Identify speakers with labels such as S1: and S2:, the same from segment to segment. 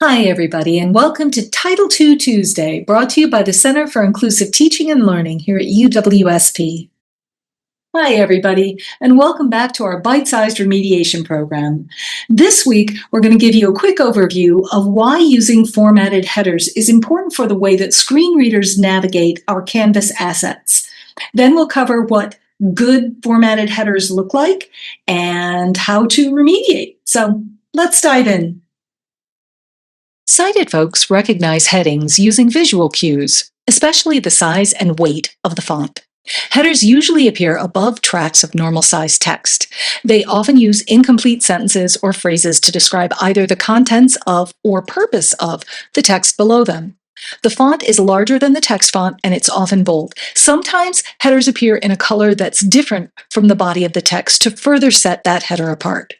S1: Hi, everybody, and welcome to Title II Tuesday, brought to you by the Center for Inclusive Teaching and Learning here at UWSP. Hi, everybody, and welcome back to our bite-sized remediation program. This week, we're going to give you a quick overview of why using formatted headers is important for the way that screen readers navigate our Canvas assets. Then we'll cover what good formatted headers look like and how to remediate. So let's dive in. Sighted folks recognize headings using visual cues, especially the size and weight of the font. Headers usually appear above tracks of normal-sized text. They often use incomplete sentences or phrases to describe either the contents of or purpose of the text below them. The font is larger than the text font and it's often bold. Sometimes headers appear in a color that's different from the body of the text to further set that header apart.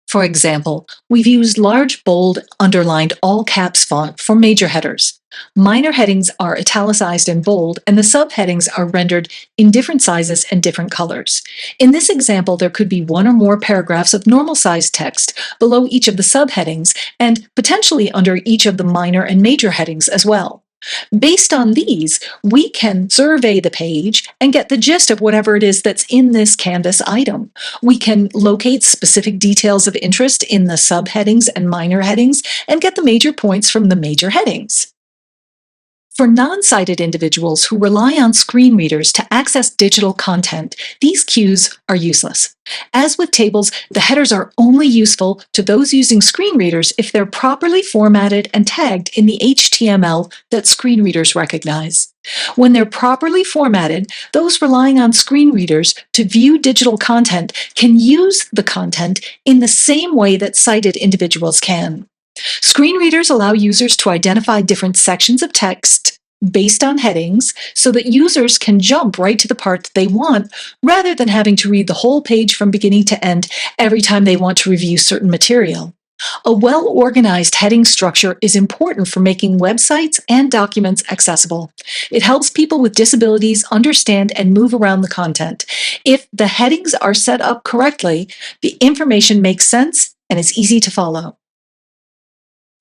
S1: For example, we've used large, bold, underlined all caps font for major headers. Minor headings are italicized and bold, and the subheadings are rendered in different sizes and different colors. In this example, there could be one or more paragraphs of normal-sized text below each of the subheadings, and potentially under each of the minor and major headings as well. Based on these, we can survey the page and get the gist of whatever it is that's in this Canvas item. We can locate specific details of interest in the subheadings and minor headings and get the major points from the major headings. For non-sighted individuals who rely on screen readers to access digital content, these cues are useless. As with tables, the headers are only useful to those using screen readers if they're properly formatted and tagged in the HTML that screen readers recognize. When they're properly formatted, those relying on screen readers to view digital content can use the content in the same way that sighted individuals can. Screen readers allow users to identify different sections of text based on headings so that users can jump right to the part that they want rather than having to read the whole page from beginning to end every time they want to review certain material. A well-organized heading structure is important for making websites and documents accessible. It helps people with disabilities understand and move around the content. If the headings are set up correctly, the information makes sense and is easy to follow.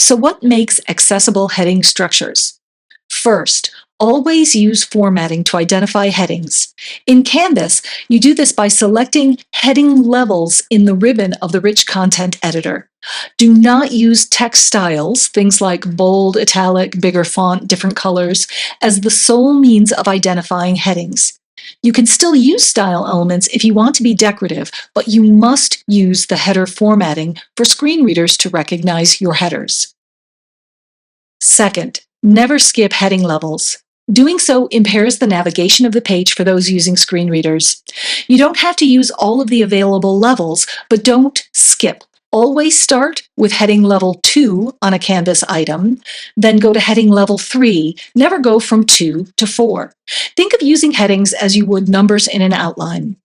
S1: So what makes accessible heading structures? First, always use formatting to identify headings. In Canvas, you do this by selecting heading levels in the ribbon of the Rich Content editor. Do not use text styles, things like bold, italic, bigger font, different colors, as the sole means of identifying headings. You can still use style elements if you want to be decorative, but you must use the header formatting for screen readers to recognize your headers. Second, never skip heading levels. Doing so impairs the navigation of the page for those using screen readers. You don't have to use all of the available levels, but don't skip. Always start with heading level 2 on a Canvas item, then go to heading level 3. Never go from 2 to 4. Think of using headings as you would numbers in an outline.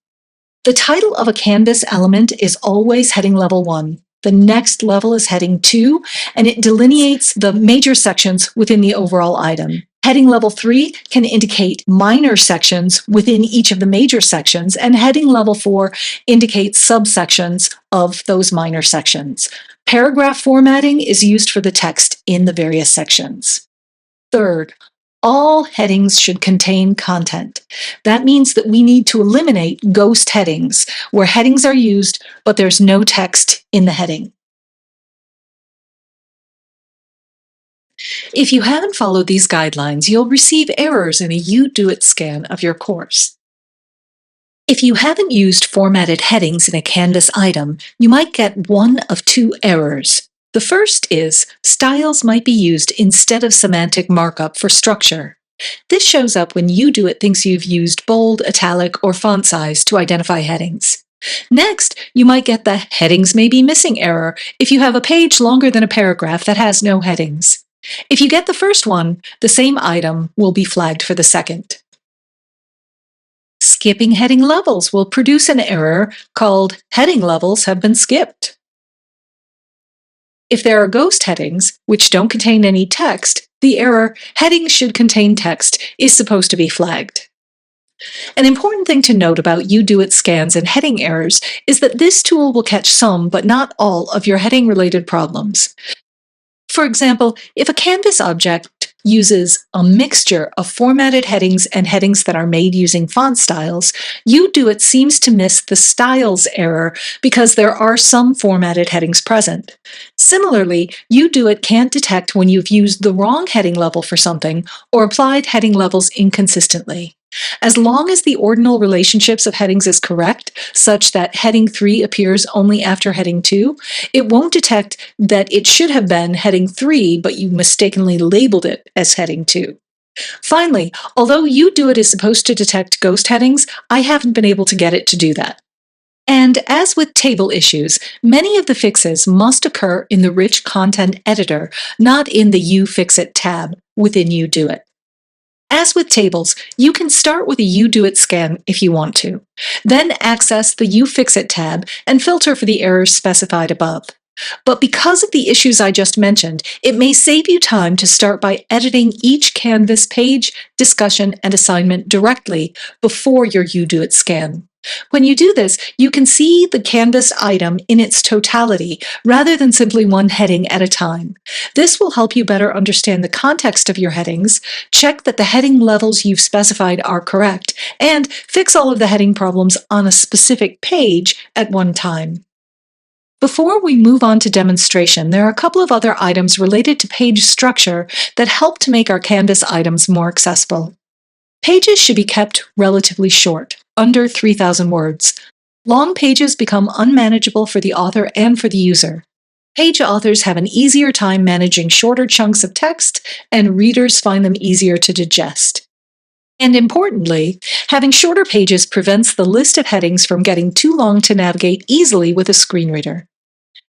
S1: The title of a Canvas element is always heading level 1. The next level is heading 2, and it delineates the major sections within the overall item. Heading level 3 can indicate minor sections within each of the major sections, and heading level 4 indicates subsections of those minor sections. Paragraph formatting is used for the text in the various sections. Third, all headings should contain content. That means that we need to eliminate ghost headings, where headings are used, but there's no text in the heading. If you haven't followed these guidelines, you'll receive errors in a You Do It scan of your course. If you haven't used formatted headings in a Canvas item, you might get one of two errors. The first is styles might be used instead of semantic markup for structure. This shows up when You Do It thinks you've used bold, italic, or font size to identify headings. Next, you might get the headings may be missing error if you have a page longer than a paragraph that has no headings. If you get the first one, the same item will be flagged for the second. Skipping heading levels will produce an error called heading levels have been skipped. If there are ghost headings, which don't contain any text, the error headings should contain text is supposed to be flagged. An important thing to note about You Do It scans and heading errors is that this tool will catch some but not all of your heading-related problems. For example, if a Canvas object uses a mixture of formatted headings and headings that are made using font styles, UDoIt seems to miss the styles error because there are some formatted headings present. Similarly, UDoIt can't detect when you've used the wrong heading level for something or applied heading levels inconsistently. As long as the ordinal relationships of headings is correct, such that heading 3 appears only after heading 2, it won't detect that it should have been heading 3, but you mistakenly labeled it as heading 2. Finally, although UDoIt is supposed to detect ghost headings, I haven't been able to get it to do that. And as with table issues, many of the fixes must occur in the Rich Content Editor, not in the UFixit tab within UDoIt. As with tables, you can start with a UDoIt scan if you want to. Then access the UFixit tab and filter for the errors specified above. But because of the issues I just mentioned, it may save you time to start by editing each Canvas page, discussion, and assignment directly before your UDoIt scan. When you do this, you can see the Canvas item in its totality rather than simply one heading at a time. This will help you better understand the context of your headings, check that the heading levels you've specified are correct, and fix all of the heading problems on a specific page at one time. Before we move on to demonstration, there are a couple of other items related to page structure that help to make our Canvas items more accessible. Pages should be kept relatively short, under 3,000 words. Long pages become unmanageable for the author and for the user. Page authors have an easier time managing shorter chunks of text, and readers find them easier to digest. And importantly, having shorter pages prevents the list of headings from getting too long to navigate easily with a screen reader.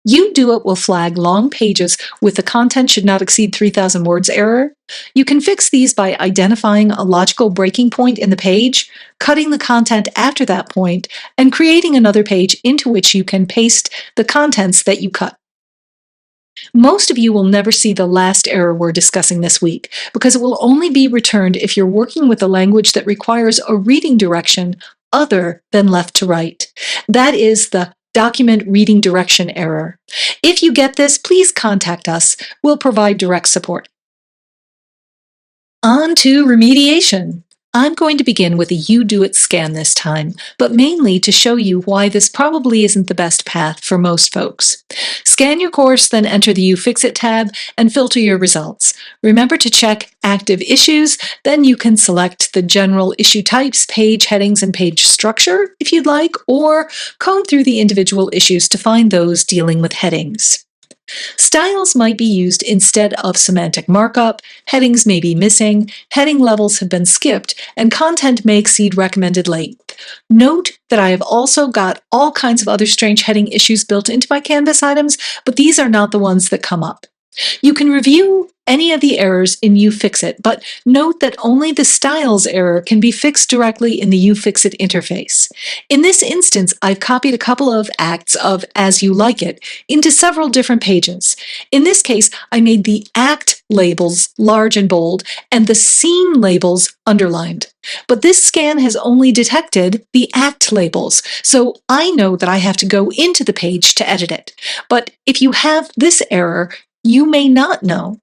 S1: UDoIt will flag long pages with the content should not exceed 3,000 words error. You can fix these by identifying a logical breaking point in the page, cutting the content after that point, and creating another page into which you can paste the contents that you cut. Most of you will never see the last error we're discussing this week because it will only be returned if you're working with a language that requires a reading direction other than left to right. That is the document reading direction error. If you get this, please contact us. We'll provide direct support. On to remediation. I'm going to begin with a UDoIt scan this time, but mainly to show you why this probably isn't the best path for most folks. Scan your course, then enter the UFixit tab and filter your results. Remember to check active issues, then you can select the general issue types, page headings, and page structure if you'd like, or comb through the individual issues to find those dealing with headings. Styles might be used instead of semantic markup, headings may be missing, heading levels have been skipped, and content may exceed recommended length. Note that I have also got all kinds of other strange heading issues built into my Canvas items, but these are not the ones that come up. You can review any of the errors in UFixit, but note that only the styles error can be fixed directly in the UFixit interface. In this instance, I've copied a couple of acts of As You Like It into several different pages. In this case, I made the act labels large and bold and the scene labels underlined. But this scan has only detected the act labels, so I know that I have to go into the page to edit it. But if you have this error, you may not know.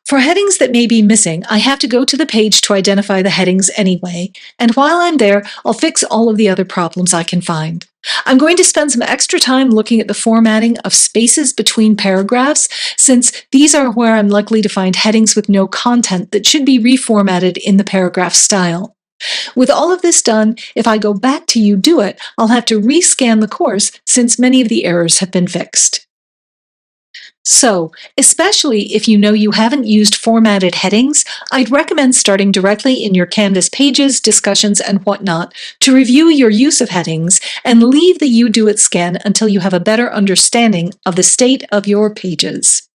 S1: For headings that may be missing, I have to go to the page to identify the headings anyway, and while I'm there, I'll fix all of the other problems I can find. I'm going to spend some extra time looking at the formatting of spaces between paragraphs, since these are where I'm likely to find headings with no content that should be reformatted in the paragraph style. With all of this done, if I go back to UDoIt, I'll have to rescan the course since many of the errors have been fixed. So, especially if you know you haven't used formatted headings, I'd recommend starting directly in your Canvas pages, discussions, and whatnot to review your use of headings and leave the UDoIt scan until you have a better understanding of the state of your pages.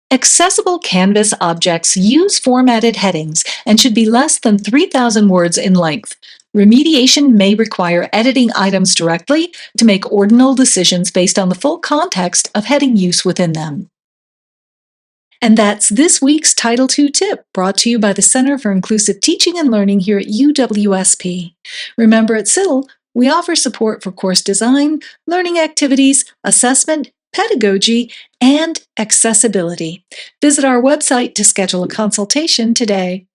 S1: Accessible Canvas objects use formatted headings and should be less than 3,000 words in length. Remediation may require editing items directly to make ordinal decisions based on the full context of heading use within them. And that's this week's Title II tip, brought to you by the Center for Inclusive Teaching and Learning here at UWSP. Remember, at CITL, we offer support for course design, learning activities, assessment, pedagogy, and accessibility. Visit our website to schedule a consultation today.